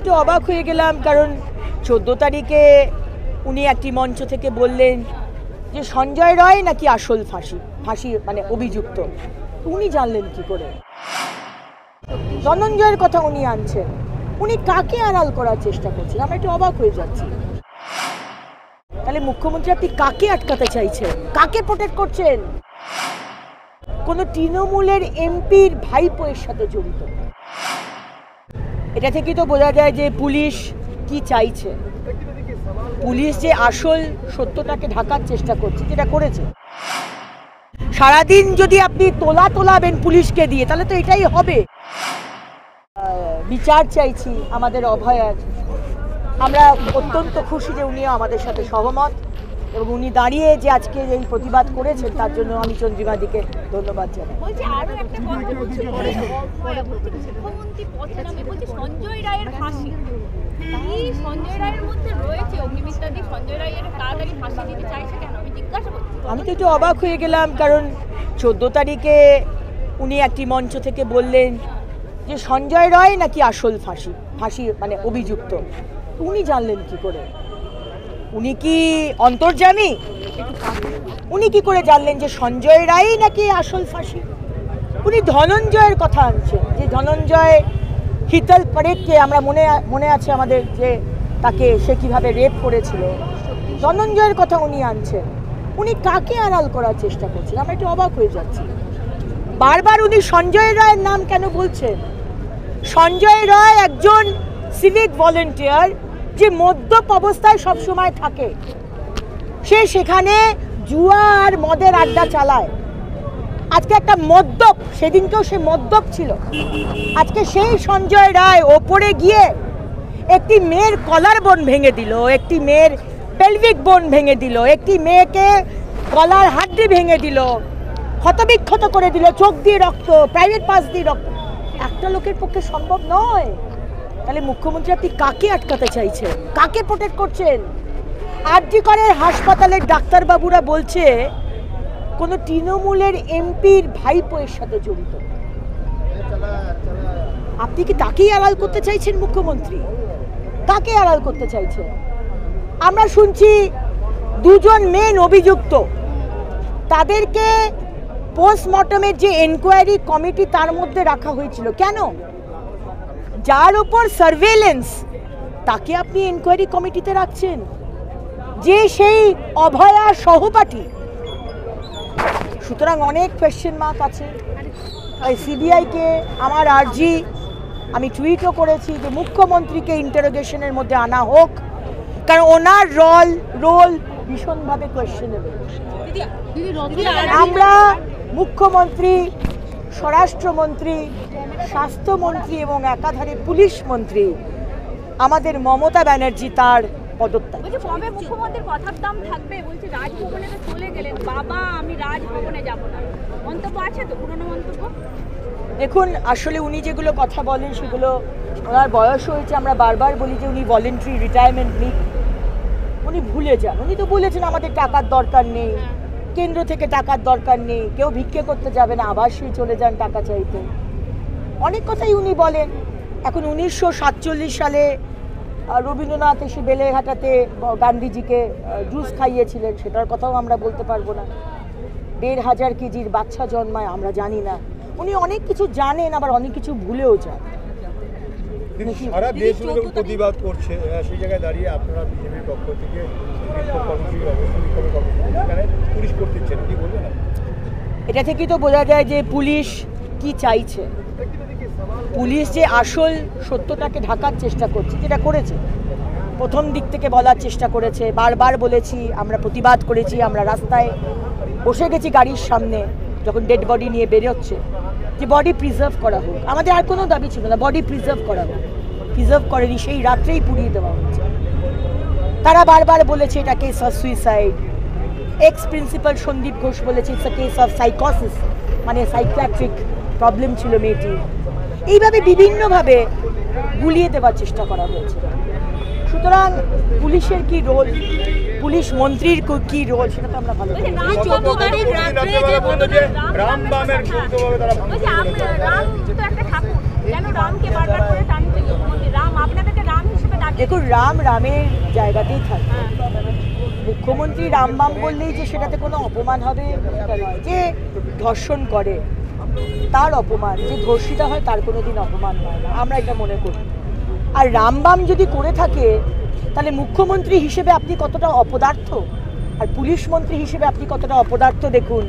একটু অবাক হয়ে গেলাম, কারণ 14 তারিখে উনি একটি মঞ্চ থেকে বললেন যে সঞ্জয় রায় নাকি আসল ফাঁসি মানে অভিযুক্ত। উনি জানলেন কি করে? ধনঞ্জয়ের কথা উনি আনছেন, উনি কাকে আড়াল করার চেষ্টা করছেন? আমরা একটু অবাক হয়ে যাচ্ছি। তাহলে মুখ্যমন্ত্রী আপনি কাকে আটকাতে চাইছেন, কাকে প্রোটেক্ট করছেন? কোন তৃণমূলের এমপির ভাইপোয়ের সাথে জড়িত। এটা থেকেই তো বোঝা যায় যে পুলিশ কি চাইছে। পুলিশ যে আসল সত্যটাকে ঢাকার চেষ্টা করছে, যেটা করেছে। সারাদিন যদি আপনি তোলাবেন পুলিশকে দিয়ে, তাহলে তো এটাই হবে। বিচার চাইছি আমাদের অভয়ার। আমরা অত্যন্ত খুশি যে উনিও আমাদের সাথে সহমত, এবং উনি দাঁড়িয়ে যে আজকে এই প্রতিবাদ করেছেন তার জন্য আমি চন্দ্রিমাদিকে ধন্যবাদ জানাই। আমি তো একটু অবাক হয়ে গেলাম, কারণ 14 তারিখে উনি একটি মঞ্চ থেকে বললেন যে সঞ্জয় রায় নাকি আসল ফাঁসি মানে অভিযুক্ত। উনি জানলেন কি করে? উনি কি অন্তর্যামী? উনি কি করে জানলেন যে সঞ্জয় রায় নাকি আসল ফাঁসি? উনি ধনঞ্জয়ের কথা আনছেন, যে ধনঞ্জয় হিতাল পারেখকে আমরা মনে আছে আমাদের, যে তাকে সে কিভাবে রেপ করেছিল। ধনঞ্জয়ের কথা উনি আনছেন, উনি কাকে আড়াল করার চেষ্টা করছেন? আমরা একটু অবাক হয়ে যাচ্ছি। বারবার উনি সঞ্জয় রায়ের নাম কেন বলছেন? সঞ্জয় রায় একজন সিভিক ভলেন্টিয়ার, যে মদ্যপ অবস্থায় সবসময় থাকে। সে সেখানে জুয়া আর মদের আড্ডা চালায়। আজকে একটা মদ্যপ, সেদিনকেও সে মদ্যপ ছিল। আজকে সেই সঞ্জয় রায় ওপরে গিয়ে একটি মেয়ের কলার বোন ভেঙে দিল, একটি মেয়ের পেলভিক বোন ভেঙে দিল, একটি মেয়েকে গলার হাড্ডি ভেঙে দিল, ক্ষতবিক্ষত করে দিল, চোখ দিয়ে রক্ত, প্রাইভেট পাস দিয়ে রক্ত। একটা লোকের পক্ষে সম্ভব নয়। তাহলে মুখ্যমন্ত্রী আপনি কাকে আটকাতে চাইছেন, কাকে প্রোটেক্ট করছেন? আরজি করের হাসপাতালের ডাক্তারবাবুরা বলছে কোন তৃণমূলের এমপির ভাইপোয়ের সাথে জড়িত। আপনি কি তাকেই আড়াল করতে চাইছেন? মুখ্যমন্ত্রী কাকে আড়াল করতে চাইছেন? আমরা শুনছি দুজন মেন অভিযুক্ত, তাদেরকে পোস্টমর্টমের যে এনকোয়ারি কমিটি তার মধ্যে রাখা হয়েছিল। কেন? যার উপর সার্ভেলেন্স, তাকে আপনি এনকোয়ারি কমিটিতে রাখছেন, যে সেই অভয়া সহপাঠী। সুতরাং অনেক কোয়েশ্চেন মার্ক আছে। সিবিআইকে আমার আর্জি, আমি টুইটও করেছি যে মুখ্যমন্ত্রীকে ইন্টারোগেশনের মধ্যে আনা হোক, কারণ ওনার রোল ভীষণভাবে কোয়েশ্চেনেবল। আমরা মুখ্যমন্ত্রী, স্বরাষ্ট্রমন্ত্রী, স্বাস্থ্যমন্ত্রী এবং একাধারে পুলিশ মন্ত্রী, আমাদের মমতা ব্যানার্জি তার পদত্যাগ। মুখ্যমন্ত্রীর কথার দাম থাকবে, বলছে রাজভবনে তো চলে গেলেন, বাবা আমি রাজভবনে যাব না, মন্তব্য আছে তো, পুরনো মন্তব্য। দেখুন, আসলে উনি যেগুলো কথা বলেন সেগুলো, ওনার বয়স হয়েছে, আমরা বারবার বলি যে উনি ভলেন্টারি রিটায়ারমেন্ট নিক, উনি ভুলে যান। উনি তো বলেছেন আমাদের টাকার দরকার নেই, কেন্দ্র থেকে টাকার দরকার নেই, কেউ ভিক্ষে করতে যাবে না, আবাসই চলে যান টাকা চাইতে। অনেক কথাই উনি বলেন। এখন 1947 সালে রবীন্দ্রনাথ এসে বেলেঘাটাতে গান্ধীজিকে জুস খাইয়েছিলেন, সেটার কথাও আমরা বলতে পারবো না। 1500 কেজির বাচ্চা জন্মায়, আমরা জানি না। উনি অনেক কিছু জানেন, আবার অনেক কিছু ভুলেও যান। সারা দেশ প্রতিবাদ করছে, সেই জায়গায় দাঁড়িয়ে আপনারা বিজেপির পক্ষ থেকে পুলিশ করতেছেন, কি বলবেন? এটা থেকেই তো বোঝা যায় যে পুলিশ কি চাইছে। পুলিশ যে আসল সত্যটাকে ঢাকার চেষ্টা করছে, যেটা করেছে। প্রথম দিক থেকে বলার চেষ্টা করেছে, বারবার বলেছি, আমরা প্রতিবাদ করেছি, আমরা রাস্তায় বসে গেছি গাড়ির সামনে যখন ডেড বডি নিয়ে বেরোচ্ছে, যে বডি প্রিজার্ভ করা হোক। আমাদের আর কোনো দাবি ছিল না, বডি প্রিজার্ভ করা হোক। প্রিজার্ভ করেনি, সেই রাত্রেই পুড়িয়ে দেওয়া হচ্ছে। তারা বারবার বলেছে এটা case of suicide. Ex principal Sandip Ghosh বলেছে ইটস আ কেস অফ সাইকোসিস, মানে সাইকিয়াট্রিক প্রবলেম ছিল মেয়েটি। এইভাবে বিভিন্নভাবে গুলিয়ে দেওয়ার চেষ্টা করা হয়েছে। সুতরাং পুলিশের কি রোল, পুলিশ মন্ত্রীর কি রোল, সেটা তো আমরা ভালো জানি। রাম তো একটা ঠাকুর, কেন রামকে বারবার করে টানছে মুখ্যমন্ত্রী? রাম আপনাদেরকে দেখুন, রাম রামের জায়গাতেই থাকে। মুখ্যমন্ত্রী রামবাম বললেই যে সেটাতে কোনো অপমান হবে তা নয়। যে ধর্ষণ করে তার অপমান, যে ধর্ষিতা হয় তার কোনোদিন অপমান হয় না, আমরা এটা মনে করি। আর রামবাম যদি করে থাকে তাহলে মুখ্যমন্ত্রী হিসেবে আপনি কতটা অপদার্থ, আর পুলিশ মন্ত্রী হিসেবে আপনি কতটা অপদার্থ। দেখুন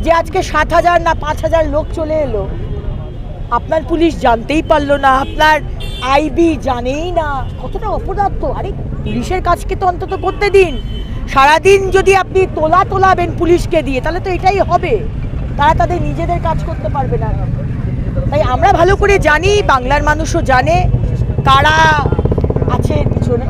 যে আজকে 7,000 না 5,000 লোক চলে এলো, আপনার পুলিশ জানতেই পারলো না, আপনার আইবি জানেই না, কতটা অপদার্থ। আরে পুলিশের কাজকে তো অন্তত করতে দিন। সারাদিন যদি আপনি তোলাবেন পুলিশকে দিয়ে, তাহলে তো এটাই হবে, তারা তাদের নিজেদের কাজ করতে পারবে না। তাই আমরা ভালো করে জানি, বাংলার মানুষও জানে কারা আছে পিছনে।